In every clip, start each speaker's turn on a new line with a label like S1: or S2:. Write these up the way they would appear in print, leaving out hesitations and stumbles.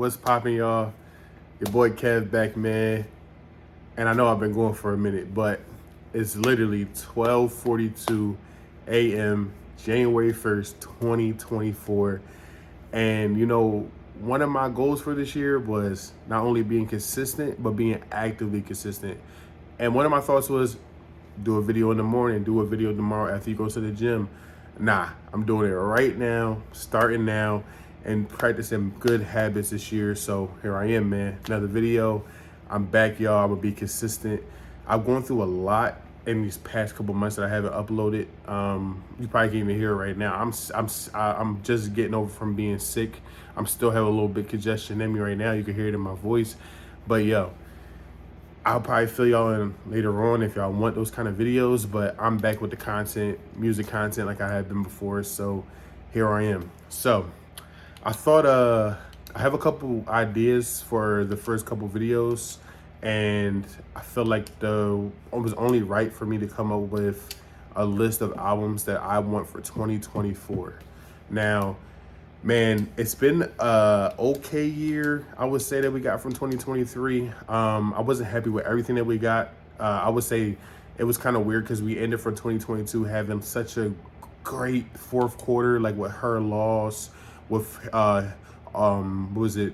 S1: What's poppin', y'all? Your boy Kev back, man. And I know I've been going for a minute, but it's literally 12:42 a.m. January 1st, 2024. And one of my goals for this year was not only being consistent, but being actively consistent. And one of my thoughts was do a video in the morning, do a video tomorrow after you go to the gym. Nah, I'm doing it right now, starting now, and practicing good habits this year. So here I am, man. Another video. I'm back, y'all. I'm gonna be consistent. I've gone through a lot in these past couple months that I haven't uploaded. You probably can't even hear it right now. I'm just getting over from being sick. I'm still have a little bit congestion in me right now. You can hear it in my voice, but yo, I'll probably fill y'all in later on if y'all want those kind of videos, but I'm back with the content, music content like I have been before. So here I am. So I thought I have a couple ideas for the first couple videos, and I feel like it was only right for me to come up with a list of albums that I want for 2024. Now, man, it's been a okay year, I would say, that we got from 2023. I wasn't happy with everything that we got. I would say it was kind of weird because we ended for 2022 having such a great fourth quarter, like with Her Loss, with what was it,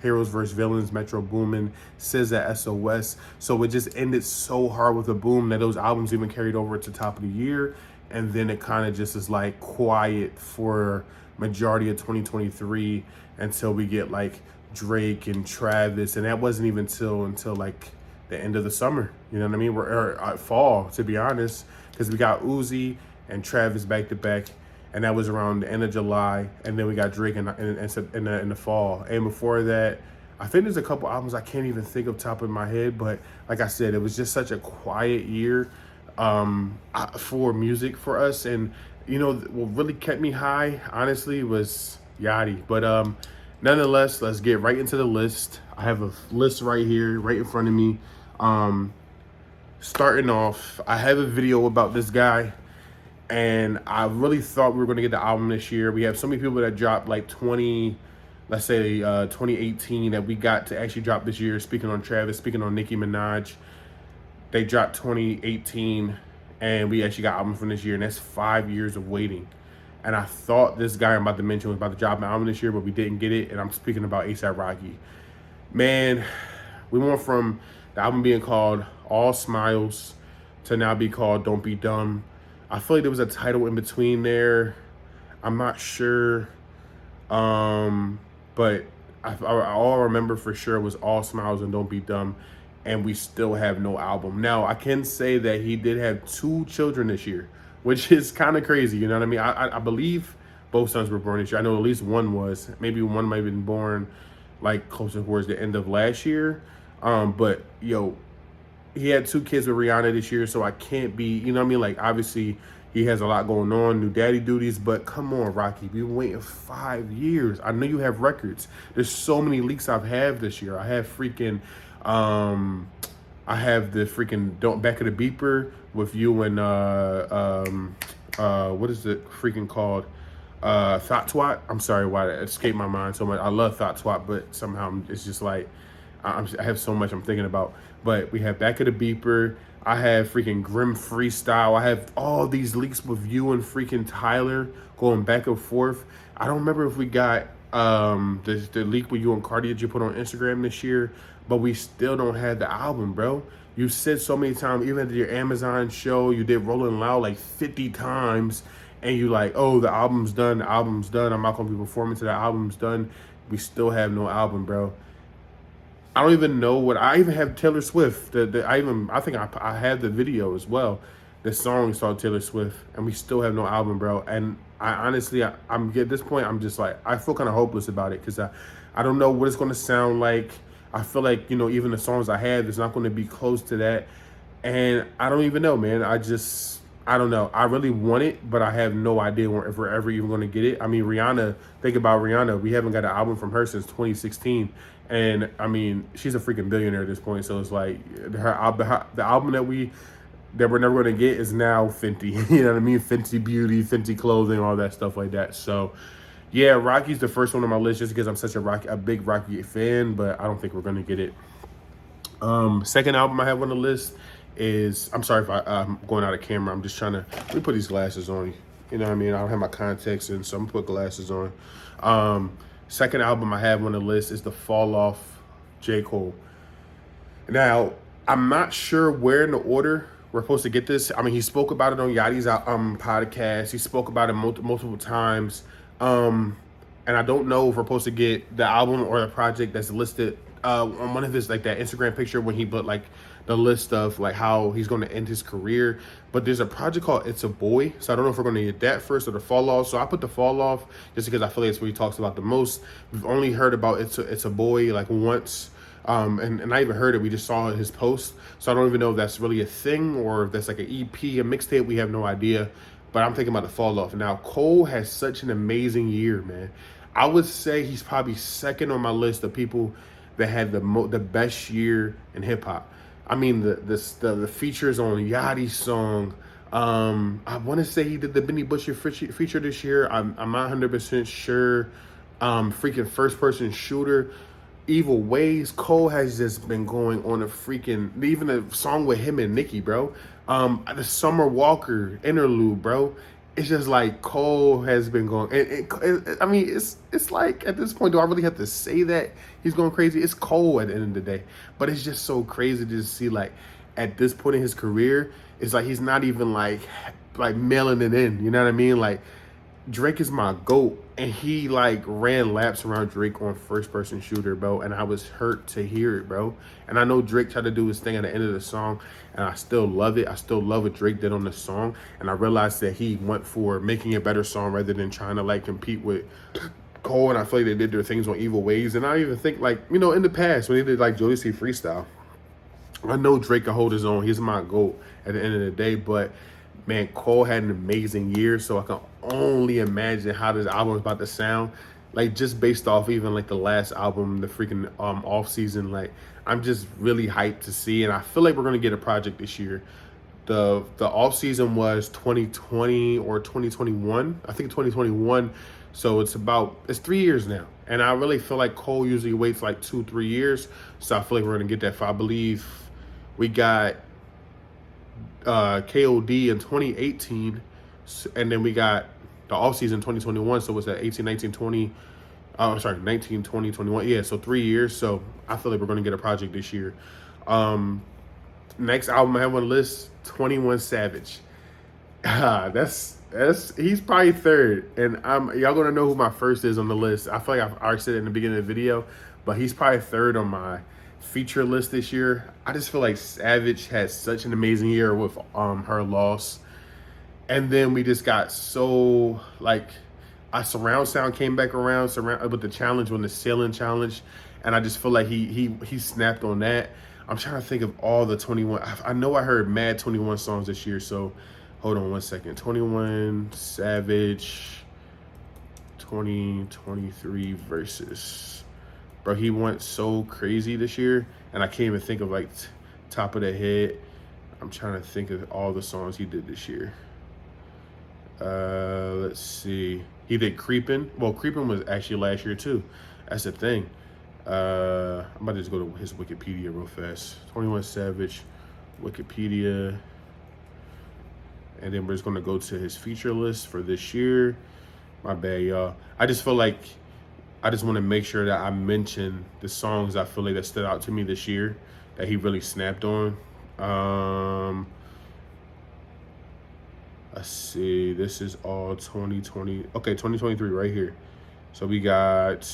S1: Heroes vs Villains, Metro Boomin, SZA, SOS. So it just ended so hard with a boom that those albums even carried over to top of the year, and then it kind of just is like quiet for majority of 2023 until we get like Drake and Travis, and that wasn't even until like the end of the summer, you know what I mean, or fall, to be honest, because we got Uzi and Travis back to back, and that was around the end of July, and then we got Drake in the fall. And before that, I think there's a couple albums I can't even think of top of my head, but like I said, it was just such a quiet year for music for us. And what really kept me high, honestly, was Yachty. But nonetheless, let's get right into the list. I have a list right here, right in front of me. Starting off, I have a video about this guy, and I really thought we were going to get the album this year. We have so many people that dropped like 2018 that we got to actually drop this year. Speaking on Travis, speaking on Nicki Minaj, they dropped 2018, and we actually got albums from this year, and that's 5 years of waiting. And I thought this guy I'm about to mention was about to drop an album this year, but we didn't get it, and I'm speaking about A$AP Rocky. Man, we went from the album being called All Smiles to now be called Don't Be Dumb. I feel like there was a title in between there. I'm not sure, but all I remember for sure was All Smiles and Don't Be Dumb, and we still have no album. Now, I can say that he did have 2 children this year, which is kind of crazy, you know what I mean? I believe both sons were born this year. I know at least one was. Maybe one might have been born like closer towards the end of last year. But yo, he had 2 kids with Rihanna this year, so I can't be, you know what I mean? Like, obviously, he has a lot going on, new daddy duties, but come on, Rocky, we've been waiting 5 years. I know you have records. There's so many leaks I've had this year. I have freaking, I have the freaking Back of the Beeper with you and, what is it freaking called? Thought Twat. I'm sorry why that escaped my mind so much. I love Thought Twat, but somehow it's just like, I have so much I'm thinking about. But we have Back of the Beeper. I have freaking Grim Freestyle. I have all these leaks with you and freaking Tyler going back and forth. I don't remember if we got the leak with you and Cardi that you put on Instagram this year, but we still don't have the album, bro. You said so many times, even at your Amazon show, you did Rolling Loud like 50 times, and you like, oh, the album's done, the album's done. I'm not gonna be performing till the album's done. We still have no album, bro. I don't even know what I even have Taylor Swift. I think I have the video as well. The song is called Taylor Swift, and we still have no album, bro. And I honestly, I'm at this point, I'm just like, I feel kind of hopeless about it because I don't know what it's going to sound like. I feel like, even the songs I have, it's not going to be close to that. And I don't even know, man. I don't know. I really want it, but I have no idea if we're ever even going to get it. I mean, Rihanna, think about Rihanna. We haven't got an album from her since 2016. And I mean, she's a freaking billionaire at this point. So it's like the album that we're never going to get is now Fenty. You know what I mean? Fenty Beauty, Fenty Clothing, all that stuff like that. So Yeah, Rocky's the first one on my list just because I'm such a big Rocky fan, but I don't think we're gonna get it. Second album I have on the list is, I'm sorry if I'm going out of camera. I'm just trying to, let me put these glasses on. You know what I mean? I don't have my contacts in, so I'm gonna put glasses on. Second album I have on the list is The Fall Off, J. Cole. Now, I'm not sure where in the order we're supposed to get this. I mean, he spoke about it on Yachty's podcast. He spoke about it multiple times. And I don't know if we're supposed to get the album or the project that's listed on one of his, like, that Instagram picture when he put like the list of like how he's going to end his career. But there's a project called It's a Boy, so I don't know if we're going to get that first or The Fall Off. So I put The Fall Off just because I feel like it's what he talks about the most. We've only heard about It's a Boy like once. And I even heard it. We just saw his post, so I don't even know if that's really a thing or if that's like an EP, a mixtape. We have no idea. But I'm thinking about The Fall Off. Now, Cole has such an amazing year, man. I would say he's probably second on my list of people that had the best year in hip hop. I mean, the features on Yachty's song. I want to say he did the Benny Butcher feature this year. I'm not 100% sure. Freaking first person shooter. Evil Ways. Cole has just been going on a freaking, even a song with him and Nicki, bro. The Summer Walker interlude, bro. It's just like Cole has been going. I mean, it's like at this point, do I really have to say that he's going crazy? It's Cole at the end of the day, but it's just so crazy to see like at this point in his career, it's like he's not even like mailing it in. You know what I mean? Like, Drake is my GOAT, and he like ran laps around Drake on first person shooter, bro. And I was hurt to hear it, bro. And I know Drake tried to do his thing at the end of the song, and I still love it. I still love what Drake did on the song. And I realized that he went for making a better song rather than trying to like compete with Cole. And I feel like they did their things on Evil Ways. And I even think like, you know, in the past when they did like Jodeci Freestyle, I know Drake can hold his own. He's my GOAT at the end of the day, but man, Cole had an amazing year, so I can only imagine how this album is about to sound. Like, just based off even like the last album, the freaking off season. Like, I'm just really hyped to see, and I feel like we're gonna get a project this year. The off season was 2020 or 2021. I think 2021. So it's 3 years now, and I really feel like Cole usually waits like 2-3 years. So I feel like we're gonna get that. I believe we got KOD in 2018, and then we got the off season 2021. So it's that 18, 19, 20. Oh, sorry, 19, 20, 21. Yeah, so 3 years. So I feel like we're gonna get a project this year. Next album I have on the list, 21 Savage. That's he's probably third, and y'all gonna know who my first is on the list. I feel like I've already said it in the beginning of the video, but he's probably third on my feature list this year. I just feel like Savage had such an amazing year with Her Loss, and then we just got so like a surround sound came back around with the challenge, when the ceiling challenge, and I just feel like he snapped on that. I'm trying to think of all the 21. I know I heard mad 21 songs this year, so hold on one second. 21 Savage 2023 versus. Bro, he went so crazy this year, and I can't even think of like top of the head. I'm trying to think of all the songs he did this year. Let's see. He did Creepin'. Well, Creepin' was actually last year too. That's the thing. I'm about to just go to his Wikipedia real fast. 21 Savage, Wikipedia. And then we're just gonna go to his feature list for this year. My bad, y'all. I just feel like I just want to make sure that I mention the songs I feel like that stood out to me this year that he really snapped on. Let's see. This is all 2020. Okay, 2023 right here. So we got.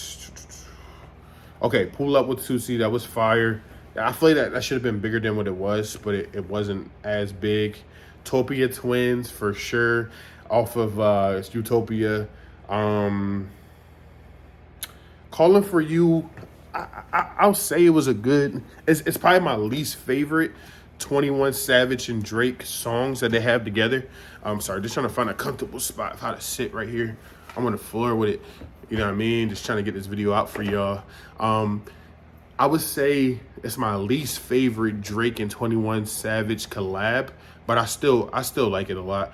S1: Okay, Pull Up with Tusi. That was fire. I feel like that should have been bigger than what it was, but it wasn't as big. Topia Twins for sure. Off of Utopia. Calling for You, I'll say it was a good. It's probably my least favorite 21 Savage and Drake songs that they have together. I'm sorry, just trying to find a comfortable spot how to sit right here. I'm on the floor with it. You know what I mean? Just trying to get this video out for y'all. I would say it's my least favorite Drake and 21 Savage collab, but I still like it a lot.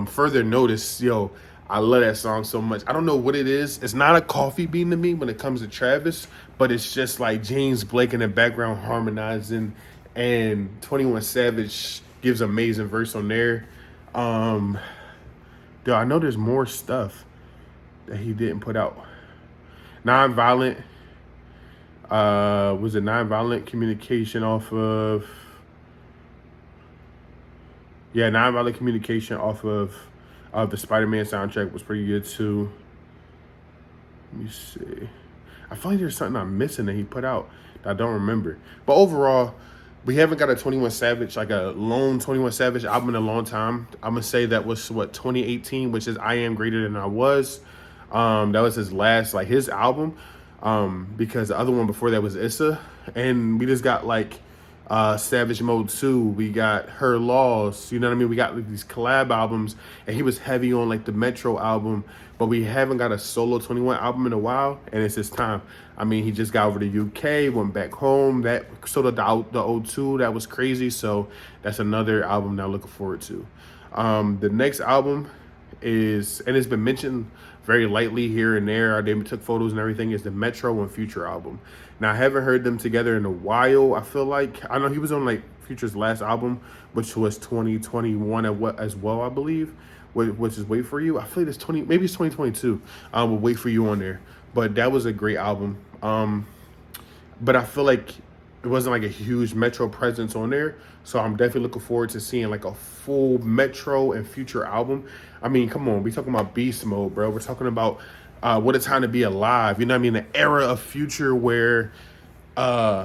S1: Further notice, yo, I love that song so much. I don't know what it is. It's not a coffee bean to me when it comes to Travis, but it's just like James Blake in the background harmonizing, and 21 Savage gives amazing verse on there. Um, Dude, I know there's more stuff that he didn't put out. Nonviolent, was it nonviolent communication off of? Yeah, nonviolent communication off of the Spider-Man soundtrack was pretty good too. Let me see. I feel like there's something I'm missing that he put out that I don't remember. But overall, we haven't got a 21 Savage, like a lone 21 Savage album in a long time. I'm gonna say that was what, 2018, which is I Am Greater Than I Was. That was his last, like, his album. Because the other one before that was Issa. And we just got like Savage Mode 2, we got Her Laws, you know what I mean? We got like these collab albums, and he was heavy on like the Metro album, but we haven't got a solo 21 album in a while, and it's his time. I mean, he just got over the UK, went back home, that sold out the O2, that was crazy, so that's another album that I'm looking forward to. The next album is, and it's been mentioned very lightly here and there, they took photos and everything, is the Metro and Future album. Now, I haven't heard them together in a while. I feel like, I know he was on like Future's last album, which was 2021 as well, I believe, which is Wait For You. I feel like it's maybe it's 2022 with Wait For You on there. But that was a great album. But I feel like it wasn't like a huge Metro presence on there. So I'm definitely looking forward to seeing like a full Metro and Future album. I mean, come on, we talking about beast mode, bro. We're talking about what a time to be alive. You know what I mean? The era of Future where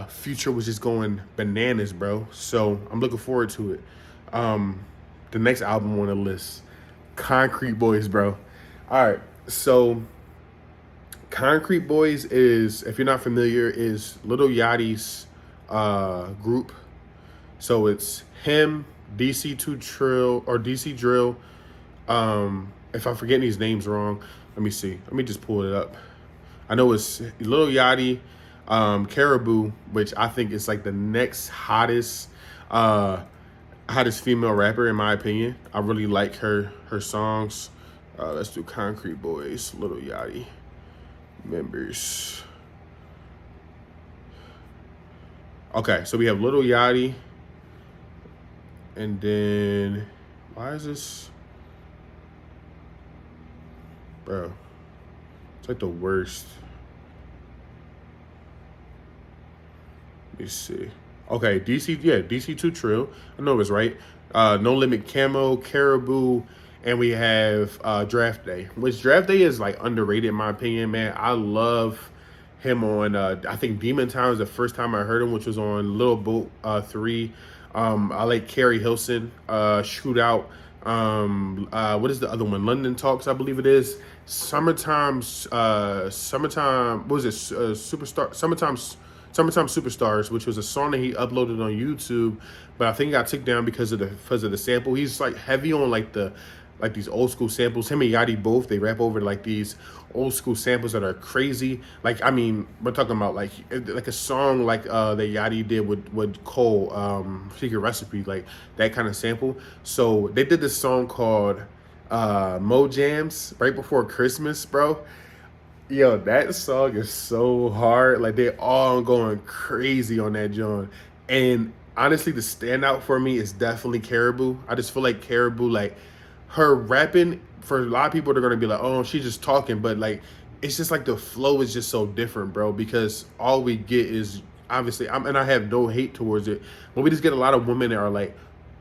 S1: Future was just going bananas, bro. So I'm looking forward to it. The next album on the list, Concrete Boys, bro. All right, so Concrete Boys is, if you're not familiar, is Lil Yachty's group. So it's him, DC2 Trill, or DC Drill. If I'm forgetting these names wrong, let me see. Let me just pull it up. I know it's Lil Yachty, Caribou, which I think is like the next hottest female rapper in my opinion. I really like her songs. Let's do Concrete Boys, Lil Yachty members. Okay, so we have Lil Yachty, and then why is this, bro? It's like the worst. Let me see. Okay, DC2 Trill. I know it's right. No Limit Camo, Caribou, and we have Draft Day. Which Draft Day is like underrated in my opinion, man. I love him on I think Demon Time is the first time I heard him, which was on Little Boat 3. I like Carrie Hilson, Shootout. What is the other one? London Talks, I believe it is. Summertime, what was it? Summertime Superstars, which was a song that he uploaded on YouTube, but I think it got took down because of the sample. He's like heavy on like these old school samples. Him and Yachty both, they rap over like these old school samples that are crazy. Like, I mean, we're talking about like a song like that Yachty did with Cole, Secret Recipe, like that kind of sample. So they did this song called Mo Jams right before Christmas, bro. Yo, that song is so hard. Like, they all going crazy on that joint. And honestly, the standout for me is definitely Caribou. I just feel like Caribou, like, her rapping, for a lot of people, they're going to be like, oh, she's just talking. But, like, it's just like the flow is just so different, bro. Because all we get is, obviously, and I have no hate towards it, but we just get a lot of women that are, like,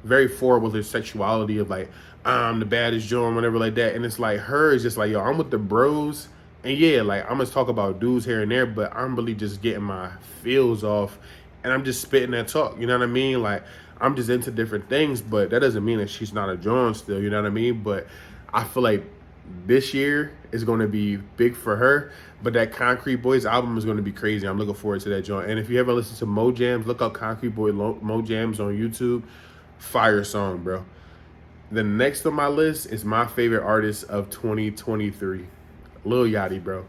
S1: very forward with their sexuality of, like, I'm the baddest joint, whatever like that. And it's like, her is just like, yo, I'm with the bros. And yeah, like, I'm gonna talk about dudes here and there, but I'm really just getting my feels off, and I'm just spitting that talk. You know what I mean? Like, I'm just into different things, but that doesn't mean that she's not a John still. You know what I mean? But I feel like this year is going to be big for her. But that Concrete Boys album is going to be crazy. I'm looking forward to that joint. And if you ever listen to Mo Jams, look up Concrete Boy Mo Jams on YouTube. Fire song, bro. The next on my list is my favorite artist of 2023. Lil Yachty, bro.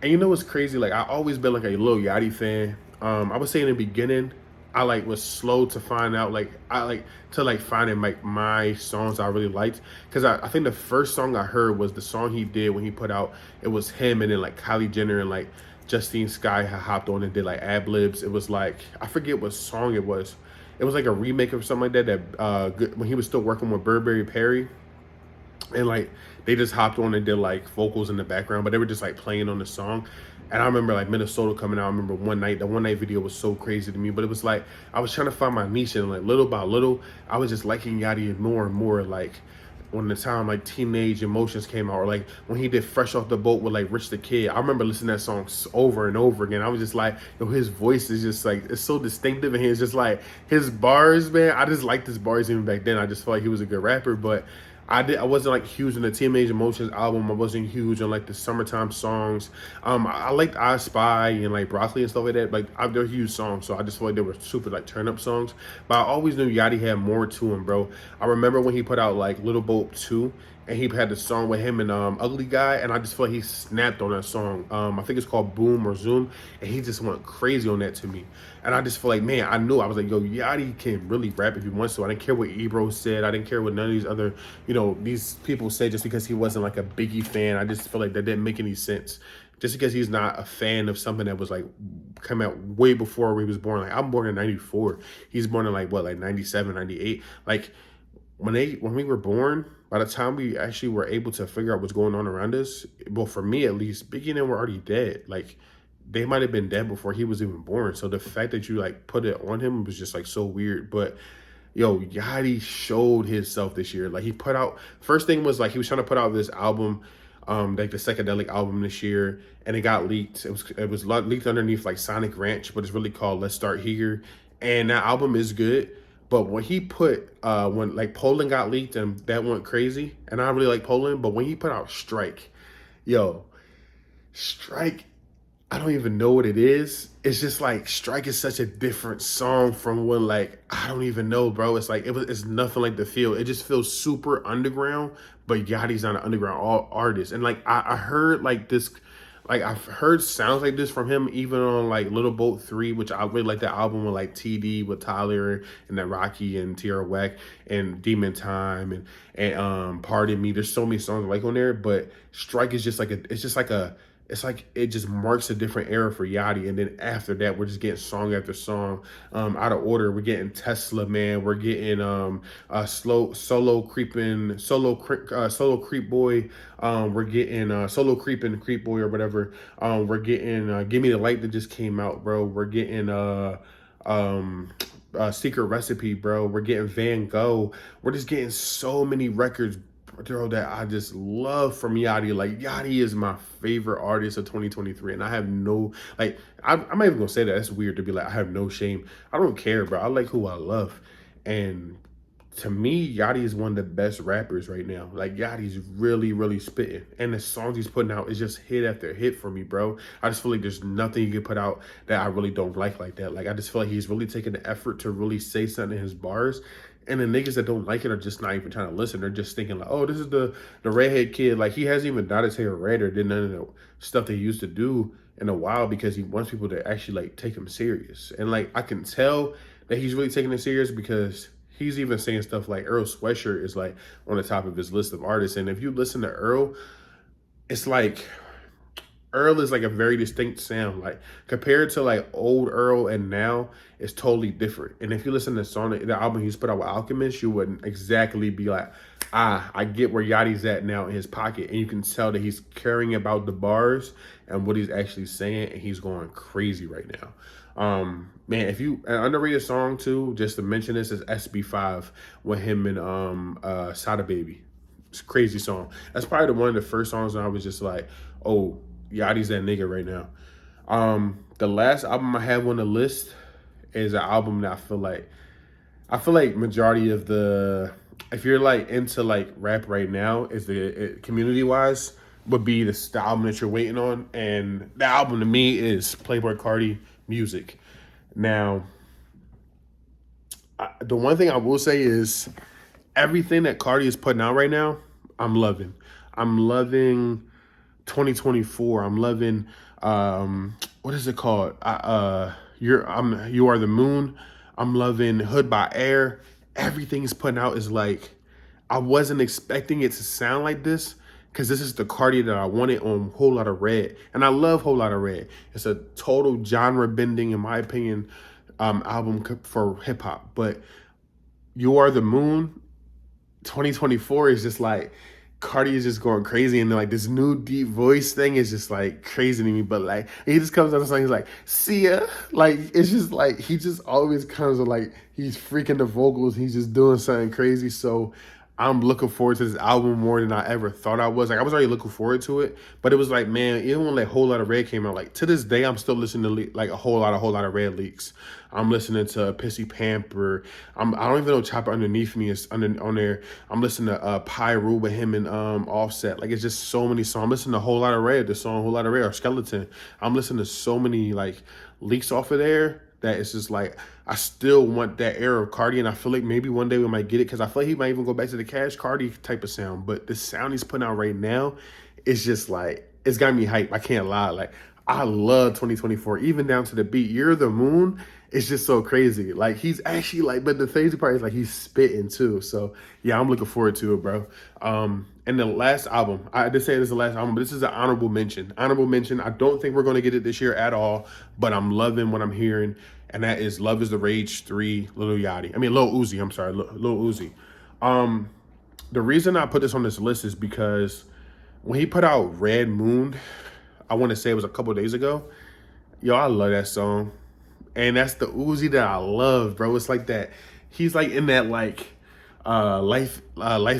S1: And you know what's crazy? Like, I always been like a Lil Yachty fan. I would say in the beginning, I like was slow to find out, like I like to like finding like my songs I really liked, because I think the first song I heard was the song he did when he put out, it was him and then like Kylie Jenner and like Justine Skye had hopped on and did like ad libs. It was like, I forget what song it was. It was like a remake of something like that, when he was still working with Burberry Perry, and like they just hopped on and did like vocals in the background, but they were just like playing on the song. And I remember like Minnesota coming out. I remember the one night video was so crazy to me, but it was like I was trying to find my niche, and like little by little, I was just liking Yachty more and more. Like when the time like Teenage Emotions came out, or like when he did Fresh Off the Boat with like Rich the Kid, I remember listening to that song over and over again. I was just like, yo, his voice is just like, it's so distinctive, and he's just like his bars, man. I just liked his bars even back then. I just felt like he was a good rapper, but I wasn't like huge in the Teenage Emotions album. I wasn't huge on like the summertime songs. I liked I Spy and like Broccoli and stuff like that. Like they're huge songs, so I just felt like they were super like turn up songs. But I always knew Yachty had more to him, bro. I remember when he put out like Little Boat 2, and he had the song with him and Ugly Guy, and I just feel like he snapped on that song. I think it's called Boom or Zoom, and he just went crazy on that to me. And I just feel like, man, I was like, yo, Yachty can really rap if he wants to. I didn't care what Ebro said. I didn't care what none of these other, these people said, just because he wasn't like a Biggie fan. I just feel like that didn't make any sense. Just because he's not a fan of something that was like come out way before he was born. Like I'm born in 94. He's born in like what, like 97, 98. Like when we were born, by the time we actually were able to figure out what's going on around us, well, for me at least, Biggie and them were already dead. Like they might have been dead before he was even born. So the fact that you like put it on him was just like so weird. But yo, Yachty showed himself this year. Like he put out, first thing was like he was trying to put out this album, like the psychedelic album this year, and it got leaked. It was leaked underneath like Sonic Ranch, but it's really called Let's Start Here. And that album is good. But when he put when like Poland got leaked and that went crazy, and I really like Poland, but when he put out Strike, yo, Strike, I don't even know what it is. It's just like Strike is such a different song from when like I don't even know, bro. It's like it's nothing like the feel. It just feels super underground, but Yachty's not an underground artist. And like I heard like this, like I've heard sounds like this from him even on like Little Boat 3, which I really like that album with like TD with Tyler and that Rocky and Tierra Whack and Demon Time and Pardon Me. There's so many songs I like on there, but Strike is just like it's like it just marks a different era for Yachty. And then after that, we're just getting song after song out of order. We're getting Tesla Man. We're getting Solo Creep Boy. We're getting Solo Creep Boy or whatever. We're getting Give Me the Light that just came out, bro. We're getting Secret Recipe, bro. We're getting Van Gogh. We're just getting so many records, bro, that I just love from Yachty. Like Yachty is my favorite artist of 2023, and I have no like. I'm not even gonna say that. It's weird to be like I have no shame. I don't care, bro. I like who I love, and to me, Yachty is one of the best rappers right now. Like Yachty's really, really spitting, and the songs he's putting out is just hit after hit for me, bro. I just feel like there's nothing you can put out that I really don't like that. Like I just feel like he's really taking the effort to really say something in his bars. And the niggas that don't like it are just not even trying to listen. They're just thinking like, oh, this is the redhead kid. Like he hasn't even dyed his hair red or did none of the stuff that he used to do in a while, because he wants people to actually like take him serious. And like I can tell that he's really taking it serious, because he's even saying stuff like Earl Sweatshirt is like on the top of his list of artists. And if you listen to Earl, it's like Earl is like a very distinct sound. Like compared to like old Earl and now, it's totally different. And if you listen to the album he's put out with Alchemist, you wouldn't exactly be like, I get where Yachty's at now in his pocket. And you can tell that he's caring about the bars and what he's actually saying, and he's going crazy right now. Man, if you an underrated song too, just to mention this, is SB5 with him and Sada Baby. It's a crazy song. That's probably one of the first songs I was just like, oh, Yachty's that nigga right now. The last album I have on the list is an album that I feel like majority of if you're like into like rap right now, is community wise would be the album that you're waiting on. And the album to me is Playboi Carti, Music. Now, the one thing I will say is everything that Carti is putting out right now, I'm loving. I'm loving 2024. I'm loving what is it called? You Are the Moon. I'm loving Hood by Air. Everything he's putting out is like, I wasn't expecting it to sound like this because this is the Cardi that I wanted on Whole Lotta Red. And I love Whole Lotta Red. It's a total genre bending, in my opinion, album for hip hop. But You Are the Moon 2024 is just like, Cardi is just going crazy, and then like this new deep voice thing is just like crazy to me. But like he just comes out of song, he's like, see ya. Like it's just like he just always comes with like he's freaking the vocals, he's just doing something crazy. So I'm looking forward to this album more than I ever thought I was. Like I was already looking forward to it, but it was like, man, even when like Whole Lotta Red came out, like to this day, I'm still listening to like a whole lot of Red leaks. I'm listening to Pissy Pamper. I don't even know Chopper Underneath Me is on there. I'm listening to Pyru with him and Offset. Like it's just so many songs. I'm listening to Whole Lotta Red, the song Whole Lotta Red or Skeleton. I'm listening to so many like leaks off of there that it's just like I still want that era of Cardi, and I feel like maybe one day we might get it because I feel like he might even go back to the Cash Cardi type of sound. But the sound he's putting out right now, it's just like it's got me hype. I can't lie. Like I love 2024, even down to the beat. You're the Moon. It's just so crazy. Like he's actually like, but the crazy part is like he's spitting too. So yeah, I'm looking forward to it, bro. And the last album, I did say this is the last album, but this is an honorable mention. Honorable mention. I don't think we're going to get it this year at all, but I'm loving what I'm hearing, and that is Love Is the Rage 3, Lil Uzi. I'm sorry, Lil Uzi. The reason I put this on this list is because when he put out Red Moon, I want to say it was a couple days ago. Yo, I love that song. And that's the Uzi that I love, bro. It's like that. He's like in that like life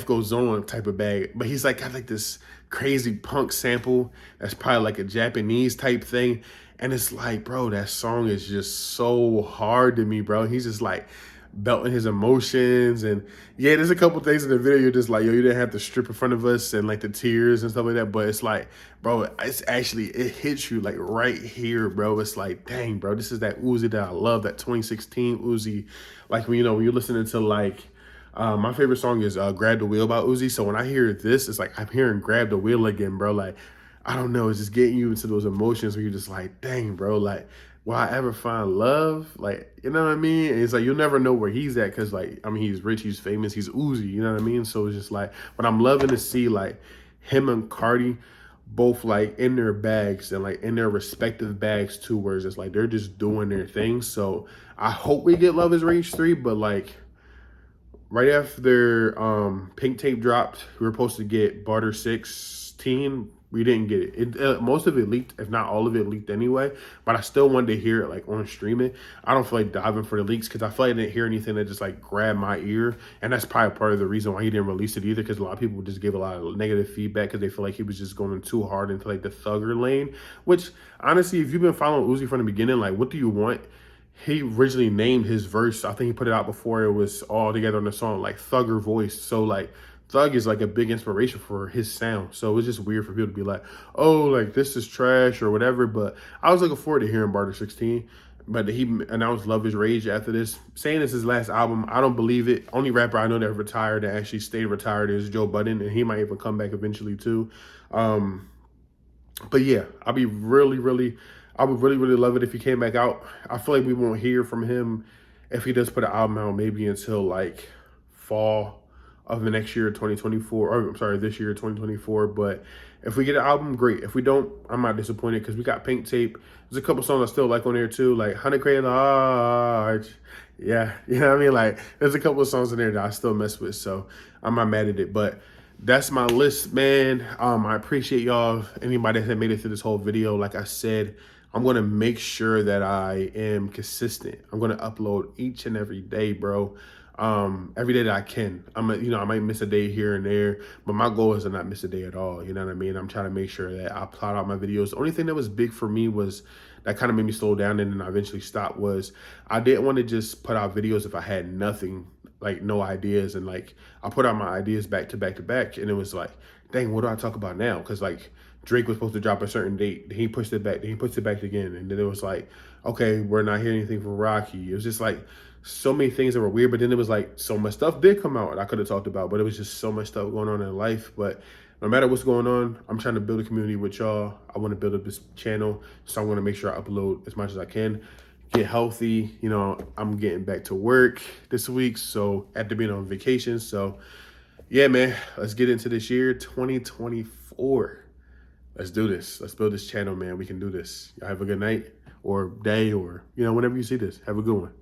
S1: goes on type of bag, but he's like got like this crazy punk sample that's probably like a Japanese type thing, and it's like, bro, that song is just so hard to me, bro. He's just like belting his emotions, and yeah, there's a couple things in the video you're just like, yo, you didn't have to strip in front of us, and like the tears and stuff like that, but it's like, bro, it's actually, it hits you like right here, bro. It's like, dang, bro, this is that Uzi that I love, that 2016 Uzi. Like when you're listening to like my favorite song is Grab the Wheel by Uzi. So when I hear this, it's like I'm hearing Grab the Wheel again, bro. Like, I don't know, it's just getting you into those emotions where you're just like, dang, bro, like, will I ever find love? Like, you know what I mean? And it's like, you'll never know where he's at because, like, I mean, he's rich, he's famous, he's Uzi, you know what I mean? So it's just like, but I'm loving to see, like, him and Cardi both, like, in their bags and, like, in their respective bags, too, where it's just, like, they're just doing their thing. So I hope we get Love Is Rage 3, but, like, right after Pink Tape dropped, we were supposed to get Barter 16. We didn't get it. Most of it leaked, if not all of it leaked anyway. But I still wanted to hear it like on streaming. I don't feel like diving for the leaks because I feel like I didn't hear anything that just like grabbed my ear. And that's probably part of the reason why he didn't release it either, because a lot of people just gave a lot of negative feedback because they feel like he was just going too hard into like the thugger lane. Which honestly, if you've been following Uzi from the beginning, like what do you want? He originally named his verse, I think he put it out before it was all together on the song, like Thugger Voice. So like Thug is like a big inspiration for his sound. So it was just weird for people to be like, oh, like this is trash or whatever. But I was looking forward to hearing Barter 16. But he announced Love Is Rage after this, saying it's his last album. I don't believe it. Only rapper I know that retired, that actually stayed retired, is Joe Budden, and he might even come back eventually too. But yeah, I would really love it if he came back out. I feel like we won't hear from him if he does put an album out maybe until like fall of the next year, 2024, or I'm sorry, this year, 2024. But if we get an album, great. If we don't, I'm not disappointed because we got Pink Tape. There's a couple songs I still like on there too, like 100 Crazy Large. Yeah, you know what I mean? Like, there's a couple of songs in there that I still mess with, so I'm not mad at it. But that's my list, man. I appreciate y'all, anybody that made it through this whole video. Like I said, I'm going to make sure that I am consistent. I'm going to upload each and every day, bro. Every day that I can. I might miss a day here and there, but my goal is to not miss a day at all. You know what I mean? I'm trying to make sure that I plot out my videos. The only thing that was big for me was that kind of made me slow down, and then I eventually stopped, was I didn't want to just put out videos if I had nothing, like no ideas. And like I put out my ideas back to back to back, and it was like, dang, what do I talk about now? Because like Drake was supposed to drop a certain date, then he pushed it back, then he pushed it back again, and then it was like, okay, we're not hearing anything from Rocky. It was just like so many things that were weird, but then it was like so much stuff did come out and I could have talked about, but it was just so much stuff going on in life. But no matter what's going on, I'm trying to build a community with y'all. I want to build up this channel, so I want to make sure I upload as much as I can. get healthy. You know, I'm getting back to work this week, so after being on vacation. So yeah, man, let's get into this year 2024. Let's do this. Let's build this channel, man. We can do this. Y'all have a good night or day or, you know, whenever you see this. Have a good one.